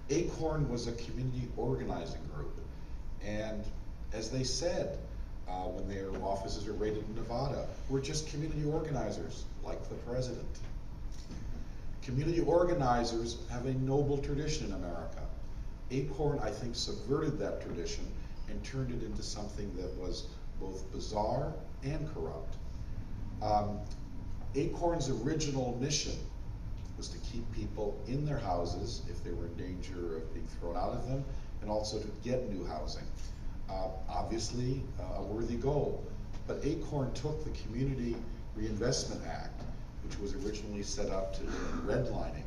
ACORN was a community organizing group, and as they said, when their offices were raided in Nevada, we're just community organizers, like the president. Community organizers have a noble tradition in America. ACORN, I think, subverted that tradition and turned it into something that was both bizarre and corrupt. ACORN's original mission was to keep people in their houses if they were in danger of being thrown out of them, and also to get new housing. Obviously, a worthy goal. But ACORN took the Community Reinvestment Act, which was originally set up to redlining,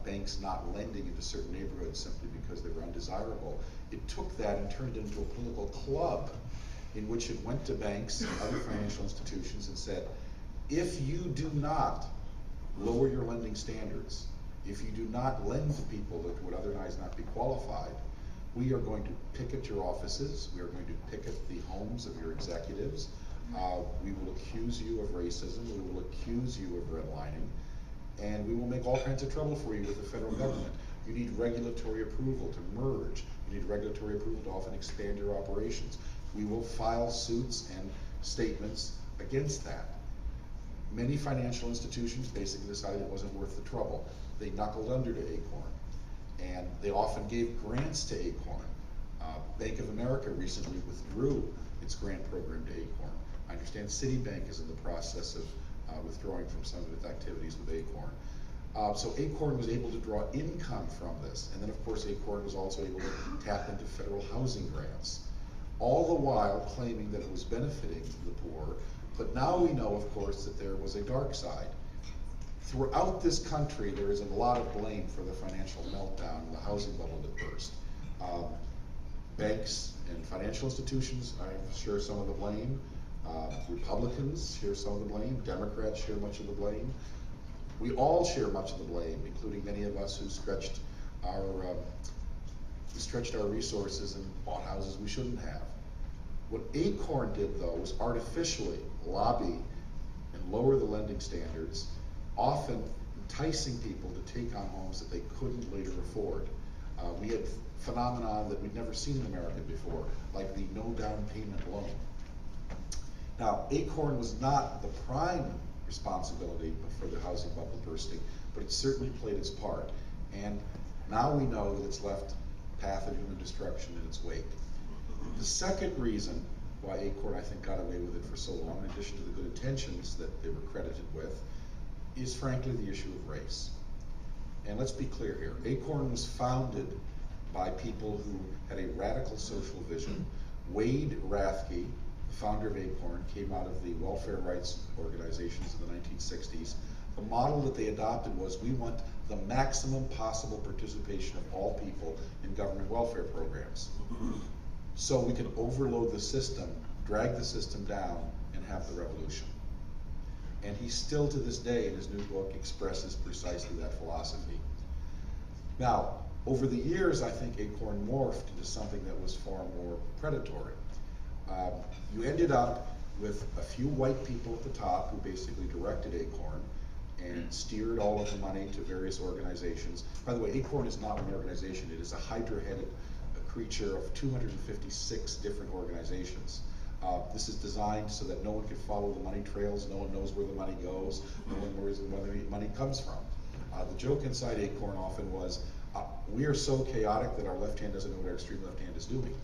banks not lending into certain neighborhoods simply because they were undesirable. It took that and turned it into a political club in which it went to banks and other financial institutions and said, if you do not lower your lending standards, if you do not lend to people that would otherwise not be qualified, we are going to picket your offices, we are going to picket the homes of your executives, we will accuse you of racism, we will accuse you of redlining, and we will make all kinds of trouble for you with the federal government. You need regulatory approval to merge, you need regulatory approval to often expand your operations. We will file suits and statements against that. Many financial institutions basically decided it wasn't worth the trouble. They knuckled under to ACORN, and they often gave grants to ACORN. Bank of America recently withdrew its grant program to ACORN. I understand Citibank is in the process of withdrawing from some of its activities with ACORN. So ACORN was able to draw income from this, and then of course ACORN was also able to tap into federal housing grants, all the while claiming that it was benefiting the poor. But now we know, of course, that there was a dark side. Throughout this country, there is a lot of blame for the financial meltdown and the housing bubble that burst. Banks and financial institutions, I share some of the blame. Republicans share some of the blame. Democrats share much of the blame. We all share much of the blame, including many of us who stretched our resources and bought houses we shouldn't have. What ACORN did, though, was artificially lobby and lower the lending standards, often enticing people to take on homes that they couldn't later afford. We had phenomenon that we'd never seen in America before, like the no down payment loan. Now, ACORN was not the prime responsibility for the housing bubble bursting, but it certainly played its part. And now we know that it's left a path of human destruction in its wake. The second reason why ACORN, I think, got away with it for so long, in addition to the good intentions that they were credited with, is frankly the issue of race. And let's be clear here, ACORN was founded by people who had a radical social vision. Wade Rathke, the founder of ACORN, came out of the welfare rights organizations in the 1960s. The model that they adopted was, we want the maximum possible participation of all people in government welfare programs, so we can overload the system, drag the system down, and have the revolution. And he still, to this day, in his new book, expresses precisely that philosophy. Now, over the years, I think ACORN morphed into something that was far more predatory. You ended up with a few white people at the top who basically directed ACORN and steered all of the money to various organizations. By the way, ACORN is not an organization, it is a hydra-headed creature of 256 different organizations. This is designed so that no one can follow the money trails, no one knows where the money goes, no one knows where the money comes from. The joke inside ACORN often was, we are so chaotic that our left hand doesn't know what our extreme left hand is doing.